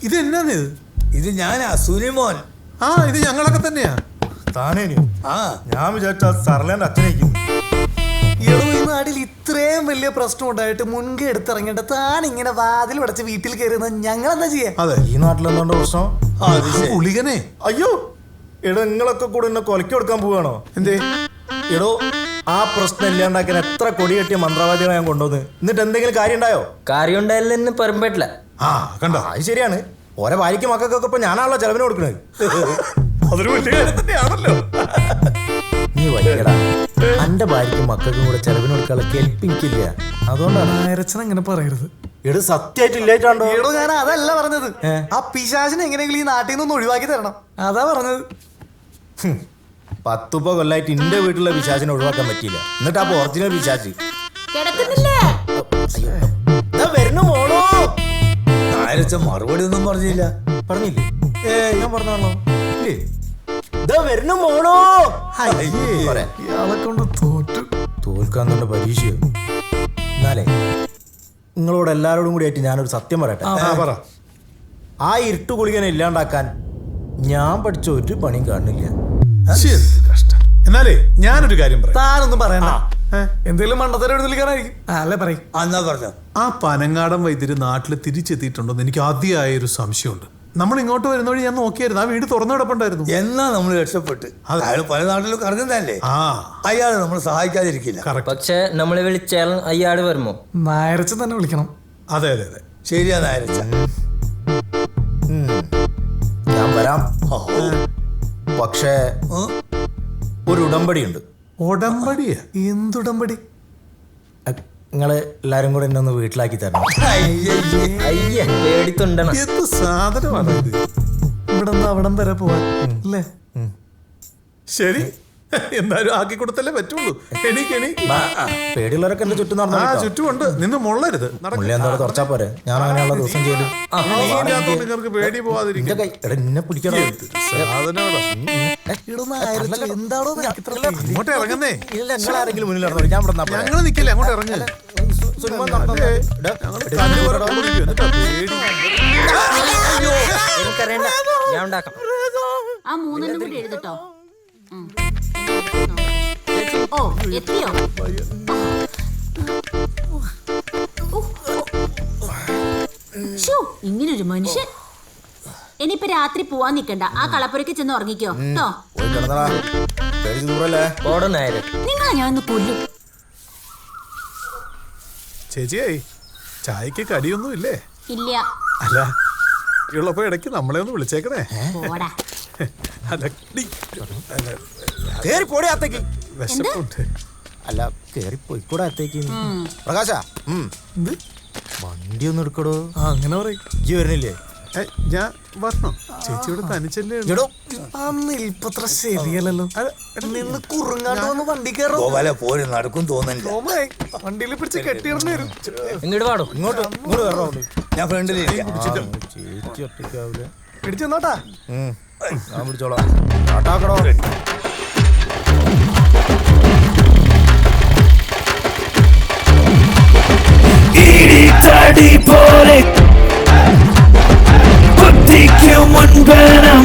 ഇത് എന്നാണ് ഇത് ഞാനാ സുനിമോൻ. ആ ഇത് ഞങ്ങളൊക്കെ തന്നെയാ. താനേനു? ആ ഞാൻ വിചാരിച്ച സർലേന്റെ അച്ഛനേക്കും. ഈ നാട്ടിൽ ഇത്രയും വലിയ പ്രശ്നം ഉണ്ടായിട്ട് മുൻകൈ എടുത്തിറങ്ങേണ്ട താൻ ഇങ്ങനെ വാതിൽ അടച്ച് വീട്ടിൽ കയറുന്ന ഞങ്ങൾ എന്താ ചെയ്യാ? അതെ, ഈ നാട്ടിൽ എന്തുകൊണ്ട് പ്രശ്നം? പുളികനെ. അയ്യോ എടോ, നിങ്ങളൊക്കെ കൂടെ എന്നെ കൊലക്കി കൊടുക്കാൻ പോവാണോ? എന്തേ? എടോ, ആ പ്രശ്നം ഇല്ലാണ്ടാക്കാൻ എത്ര കൊടി കെട്ടിയ മന്ത്രവാദികളെ ഞാൻ കൊണ്ടുവന്ന്, എന്നിട്ട് എന്തെങ്കിലും കാര്യം ഉണ്ടായോ? കാര്യം ഉണ്ടായില്ലെന്ന് പറയാൻ പറ്റില്ല. ആ കണ്ടോ, അത് ശരിയാണ്. ഓരോ ഭാര്യയ്ക്ക് മക്കൾക്കൊക്കെ ഇപ്പൊ ഞാനാണല്ലോ ചെലവിന് കൊടുക്കണത്. അതൊരു വലിയ കാര്യം തന്നെയാണല്ലോ. നീ വലിയടാ, എന്റെ ഭാര്യയ്ക്കും മക്കൾക്കും കൂടെ ചെലവിന് കൊടുക്കാനുള്ള കെൽപ്പിക്കില്ല. അതുകൊണ്ടാണ് നായരച്ചൻ അങ്ങനെ പറയരുത്. എടോ സത്യമായിട്ട് ഇല്ലായിട്ടാണ്ടോ? എടോ ഞാൻ അതല്ല പറഞ്ഞത്. ആ പിശാചിനെ എങ്ങനെയെങ്കിലും ഈ നാട്ടിൽ നിന്ന് ഒഴിവാക്കി തരണം, അതാ പറഞ്ഞത്. 10 കൊല്ലായിട്ട് എന്റെ വീട്ടിലെ പിശാചിനെ ഒഴിവാക്കാൻ പറ്റിയില്ല. എന്നിട്ട് അപ്പൊ ഒറിജിനൽ പിശാച് വരുന്നു മോളോ. നായരച്ച മറുപടി ഒന്നും പറഞ്ഞില്ല. പറഞ്ഞില്ലേ? ഞാൻ പറഞ്ഞാണോ? വരുന്നു മോളോ. ഇയാളെ കൊണ്ട് തോൽക്കാൻ തന്നെ പരീക്ഷയോ? എന്നാലേ നിങ്ങളോട് എല്ലാവരോടും കൂടി ആയിട്ട് ഞാനൊരു സത്യം പറയട്ടെ. ആ ഇരുട്ടു ഗുളികനെ ഇല്ലാണ്ടാക്കാൻ ഞാൻ പഠിച്ച ഒരു പണിയും കാണുന്നില്ല. കഷ്ടം. എന്നാലേ ഞാനൊരു കാര്യം പറയാം. താനൊന്നും പറയണ്ട. എന്തെങ്കിലും മണ്ടത്തരം എഴുന്നള്ളിക്കാനായിരിക്കും. അല്ലേ പറയും. എന്നാ പറഞ്ഞോ. ആ പനങ്ങാടൻ വൈദ്യര് നാട്ടിൽ തിരിച്ചെത്തിയിട്ടുണ്ടോന്ന് എനിക്ക് ആദ്യമായൊരു സംശയമുണ്ട്. നമ്മൾ ഇങ്ങോട്ട് വരുന്ന വഴി ഞാൻ നോക്കിയായിരുന്നു, ആ വീട് തുറന്നു കിടപ്പുണ്ടായിരുന്നു. എന്നാ നമ്മൾ രക്ഷപ്പെട്ട്. അയാൾ പല നാട്ടിലും കറങ്ങുന്നതല്ലേ, അയാൾ നമ്മൾ സഹായിക്കാതിരിക്കില്ല. പക്ഷെ നമ്മളെ വിളിച്ചാൽ അയാള് വരുമോ? നായരച്ചൻ തന്നെ വിളിക്കണം. അതെ അതെ അതെ, ശരിയാ നായരച്ച. ഞാൻ വരാം. പക്ഷേ ഒരു ഉടമ്പടി ഉണ്ട്. ഉടമ്പടിയാ? എന്തുടമ്പടി? നിങ്ങള് എല്ലാരും കൂടെ എന്നെ ഒന്ന് വീട്ടിലാക്കി തരണം. അയ്യ പേടിത്തുണ്ടണം. എന്ത് സാധനമാണ് ഇത്? ഇവിടെ നിന്ന് അവിടം വരെ പോവാൻ അല്ലേ? ശരി, എന്തായാലും ആക്കി കൊടുത്തല്ലേ പറ്റുള്ളൂ. പേടിയുള്ളവരൊക്കെ എന്റെ ചുറ്റും നടന്നു. ചുറ്റുമുണ്ട്, നിന്ന് മുള്ളരുത്. എന്താ തുറച്ചാ പോരെ? ഞാൻ അങ്ങനെയുള്ള ദിവസം ചെയ്തു. നിങ്ങൾക്ക് പേടി പോവാതിരിക്കും. എന്നെ പിടിക്കണം. എന്താണോ അങ്ങോട്ട് ഇറങ്ങുന്നേ. ആരെങ്കിലും മുന്നിൽ ഇറങ്ങി ഞാൻ ഞങ്ങൾ നിക്കില്ല, അങ്ങോട്ട് ഇറങ്ങ്. എനിക്കറിയണ്ട, ഞാൻ ഉണ്ടാക്കാം. ആ 3 കൂടി എഴുതട്ടോ. ഓ എത്തിയോ? ഇങ്ങനൊരു മനുഷ്യൻ. ഇനിയിപ്പോ രാത്രി പോവാൻ നിക്കണ്ട, ആ കളപ്പുരക്ക് ചെന്ന് ഉറങ്ങിക്കോ കേട്ടോ. നിങ്ങളെ ഞാൻ ഒന്ന് കൊല്ലും. ചേച്ചിയായി ചായക്ക് കടിയൊന്നും ഇല്ലേ? ഇല്ല. അല്ല, ഉള്ളപ്പോ ഇടയ്ക്ക് നമ്മളെ ഒന്ന് വിളിച്ചേക്കണേ. അല്ല കേറി പോയിക്കൂടെ അകത്തേക്ക്. പ്രകാശ വണ്ടി ഒന്ന് എടുക്കടോ. അങ്ങനെ പറയും. ഇജ്ജ് വരുന്നില്ലേ? ഞാൻ വരണോ? ചേച്ചിയോട് തനിച്ചല്ലേ? ഇപ്പത്ര ശരിയല്ലല്ലോ. നിന്ന് കുറുങ്ങാണ്ട് വന്ന് വണ്ടി കയറും. പോരും നടക്കും തോന്നില്ല. വണ്ടിയിൽ പിടിച്ച് കെട്ടിയിടേണ്ടി വരും. ഇങ്ങോട്ട് പാടോ. ഇങ്ങോട്ട് വരണോ? ഞാൻ ഫ്രണ്ടിലിരിക്കാം. ചേച്ചി ഒറ്റയ്ക്കാവൂലേ? പിടിച്ചെന്നോട്ടാ. ഞാൻ പിടിച്ചോളാം. ആട്ടാക്കടോ. പോലെ ബുദ്ധിക്കും മുൻപണം.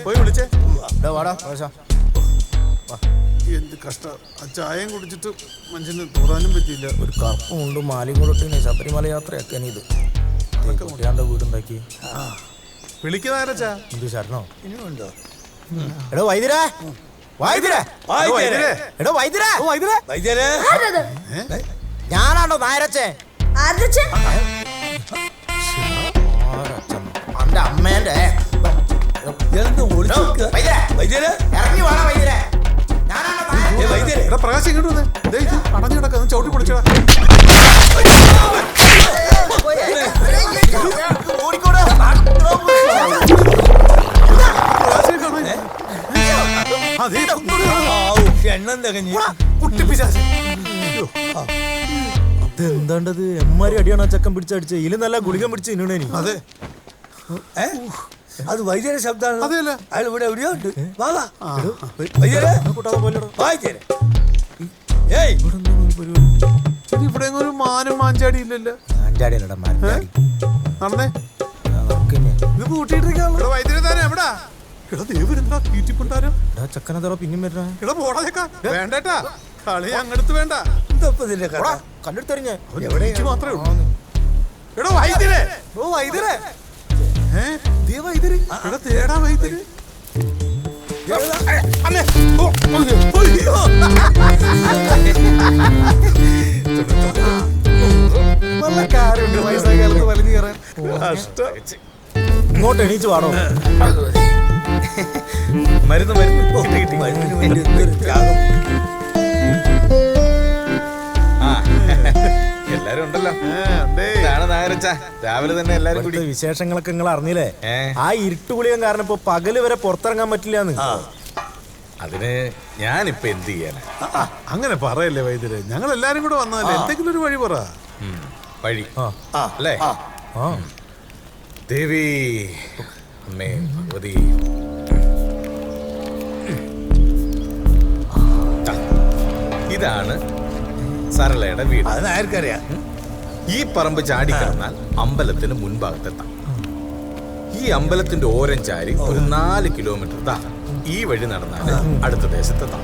പോയി വിളിച്ചേ. എന്ത് കഷ്ടം. ആ ചായയും കുടിച്ചിട്ട് മനുഷ്യന് തോന്നാനും പറ്റിയില്ല. ഒരു കറുപ്പും ഉണ്ട് മാലയും കൂടെ ഇട്ട് ശബരിമല യാത്രയാക്കാൻ ഇത് കുട്ടിയാണ്ട് വീടുണ്ടാക്കി. വിളിക്കുന്നതാരച്ചാ? ഇത് ശരണോ? ഇനിയുണ്ടോ? എടോ വൈദ്യരേ, ഞാനാണോ നായരച്ചേ? എന്റെ അമ്മേന്റെ ഇറങ്ങി വേണം വൈദ്യരേ. പ്രകാശം ഇങ്ങോട്ട് വന്നേ. അടഞ്ഞു കിടക്കാം, ചവിട്ടി പൊളിച്ചടാ. എന്താണ്ടത് എമ്മാരി അടിയാണോ ചക്കം പിടിച്ചടിച്ച്? ഇതിൽ നല്ല ഗുളികം പിടിച്ച് ഇന്നണേനി. അതെ, അത് വൈദ്യരെ ശബ്ദമാണ്. അതെയല്ലേ? അയാൾ ഇവിടെ എവിടെയോ ഉണ്ട്. വാ വാ. വൈദ്യരെ വായിച്ചേരെ. ഏയ് ഇത് ഇവിടെ എങ്ങും ഒരു മാനും മാഞ്ചാടി ഇല്ലല്ലോ. മാഞ്ചാടിയല്ലടാ മാഞ്ചാടി. നടന്നേ. നടക്കന്നെ. ഇത് കൂട്ടിയിട്ടിരിക്കാണല്ലോ. വൈദ്യുതി താരം എവിടാ? എടാ ദേവരെന്താ കീറ്റിപ്പുണ്ടാരോ? എടാ ചെക്കനെന്തോ പിന്നും വരണ. എടാ പോടാ ചെക്ക. വേണ്ടേട്ടാ കളി അങ്ങടുത്ത് വേണ്ട. ഇതപ്പൊ ഇതിന്റെ കഥ. കല്ലെടുത്തെറിഞ്ഞേ. എവിടെ മാത്രമേ ഉള്ളൂ. എടാ വൈദ്യരെ. ഓ വൈദ്യരെ ദേ വൈദ്യര്. എടാ തേടാ വൈദ്യര്. അമ്മേ. ഓ, അയ്യോ. നല്ല കാര്യമുണ്ട് വയസ്സായ കാലത്ത് വലിഞ്ഞു കയറാൻ. ഇങ്ങോട്ട് എണീച്ച് പാടോ. മരുന്ന് മരുന്നിന് വേണ്ടി എന്തൊരു ത്യാഗം. എല്ലാരും ഉണ്ടല്ലോ. ഇതാണ് നായരച്ച. രാവിലെ തന്നെ എല്ലാരും കൂടി ഇവിടുത്തെ വിശേഷങ്ങളൊക്കെ നിങ്ങൾ അറിഞ്ഞില്ലേ? ആ ഇരുട്ടുകുളിയും കാരണം ഇപ്പൊ പകല് വരെ പുറത്തിറങ്ങാൻ പറ്റില്ലാന്ന്. അതിന് ഞാനിപ്പോ എന്ത് ചെയ്യാനാ? അങ്ങനെ പറയല്ലേ വൈദ്യര്. ഞങ്ങൾ എല്ലാരും കൂടെ വന്നാലേ എന്തെങ്കിലും ഒരു വഴി പറ. വഴി ആ അല്ലേ? ആ ദേവി അമ്മേ ഭഗവതി, ഇതാണ് സരളയുടെ വീട്. അത് ആർക്കറിയാം. ഈ പറമ്പ് ചാടിക്കടന്നാൽ അമ്പലത്തിന് മുൻഭാഗത്തെത്താം. ഈ അമ്പലത്തിന്റെ ഓരം ചാരി ഒരു 4 കിലോമീറ്റർ താ ഈ വഴി നടന്നാൽ അടുത്ത ദേശത്തെത്താം.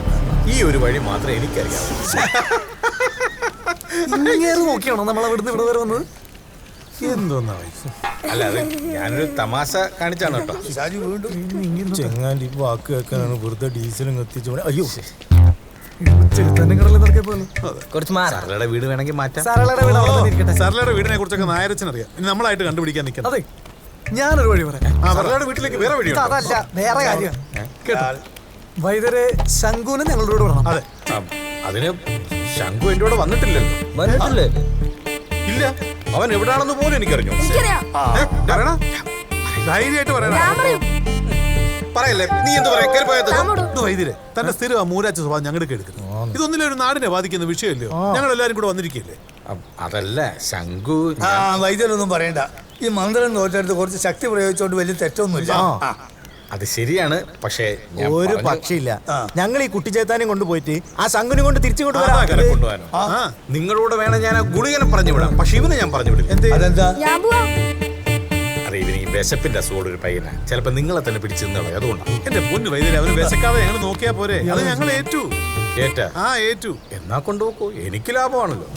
ഈ ഒരു വഴി മാത്രമേ എനിക്കറിയാവൂ. ഇങ്ങനെ നോക്കിയാണോ നമ്മൾ അവിടുന്ന് ഇവിടെ വരെ വന്നത്? എന്തോന്നാ വയസ്സ്. അല്ല, അത് ഞാനൊരു തമാശ കാണിച്ചാണ് കേട്ടോ. ഷാജി വീണ്ടും ചെങ്ങാൻ്റെ ഈ വാക്ക് കേൾക്കാനാണ് വെറുതെ ഡീസലും കത്തിച്ചു. അയ്യോ ചെറുത്താനും കടലിൽ നടക്കിയപ്പോലെ കുറച്ച് മാറാം. സരളയുടെ വീട് വേണമെങ്കിൽ മാറ്റാം. സരളയുടെ വീട് അവിടെ തന്നെ ഇരിക്കട്ടെ. സരളയുടെ വീടിനെ കുറിച്ചൊക്കെ നായരച്ചൻ അറിയാം. ഇനി നമ്മളായിട്ട് കണ്ടുപിടിക്കാൻ നിൽക്കണം. അതെ ഞാനൊരു വഴി പറയാം. സരളയുടെ വീട്ടിലേക്ക് വേറെ വഴിയുണ്ട്. അതല്ല വേറെ കാര്യം കേട്ടോ. വൈദ്യരെ ശങ്കുവിനെ ഞങ്ങളുടെ കൂടെ വിടണം. അതെ. അതിന് ശംഖു എന്റെ കൂടെ വന്നിട്ടില്ലല്ലോ. വന്നിട്ടില്ലേ? ഇല്ല, അവൻ എവിടാണെന്ന് പോലും എനിക്കറിഞ്ഞു. പറയണ ധൈര്യമായിട്ട് പറയണ. പറയല്ലേ, നീ എന്ത് പറയാ? കേറി പോയത്. ഇത് വൈദ്യരെ തന്റെ സ്ഥിരം ആ മൂരാച്ച സ്വഭാവം ഞങ്ങൾക്ക് എടുക്കുന്നത്. ഇതൊന്നിലെ ഒരു നാടിനെ ബാധിക്കുന്ന വിഷയമല്ലയോ? ഞങ്ങൾ എല്ലാരും കൂടെ വന്നിരിക്കല്ലേ. അതല്ല ശംഖു. വൈദ്യരൊന്നും പറയണ്ട. ഈ മന്ത്രം നോറ്റെടുത്ത് കുറച്ച് ശക്തി പ്രയോഗിച്ചോണ്ട് വലിയ തെറ്റൊന്നുമില്ല. അത് ശരിയാണ്. പക്ഷേ ഞാൻ ഒരു പറഞ്ഞു. പക്ഷിയില്ല. ഞങ്ങൾ ഈ കുട്ടിച്ചേത്താനും കൊണ്ടുപോയിട്ട് ആ ശങ്കുനെ കൊണ്ട് തിരിച്ചു അങ്ങനെ കൊണ്ടുപോകാനോ? നിങ്ങളോട് വേണം ഞാൻ ആ ഗുളികനെ പറഞ്ഞു വിടാം. പക്ഷെ ഇവനെ ഞാൻ പറഞ്ഞു വിടില്ല. അതെന്താ? അതെ, ഇവന് ഈ വിശപ്പിന്റെ അസുഖമുള്ള ഒരു പയ്യനാ. ചിലപ്പോ നിങ്ങളെ തന്നെ പിടിച്ചു നിന്നോളൂ. അതുകൊണ്ടാണ്. എന്റെ പൊന്നു വൈദ്യരെ, അവന് വിശക്കാതെ ഞങ്ങൾ നോക്കിയാ പോരെ. അത് ഞങ്ങൾ ഏറ്റു. ഏറ്റാ? ആ ഏറ്റു. എന്നാ കൊണ്ടുപോക്കോ, എനിക്ക് ലാഭമാണല്ലോ.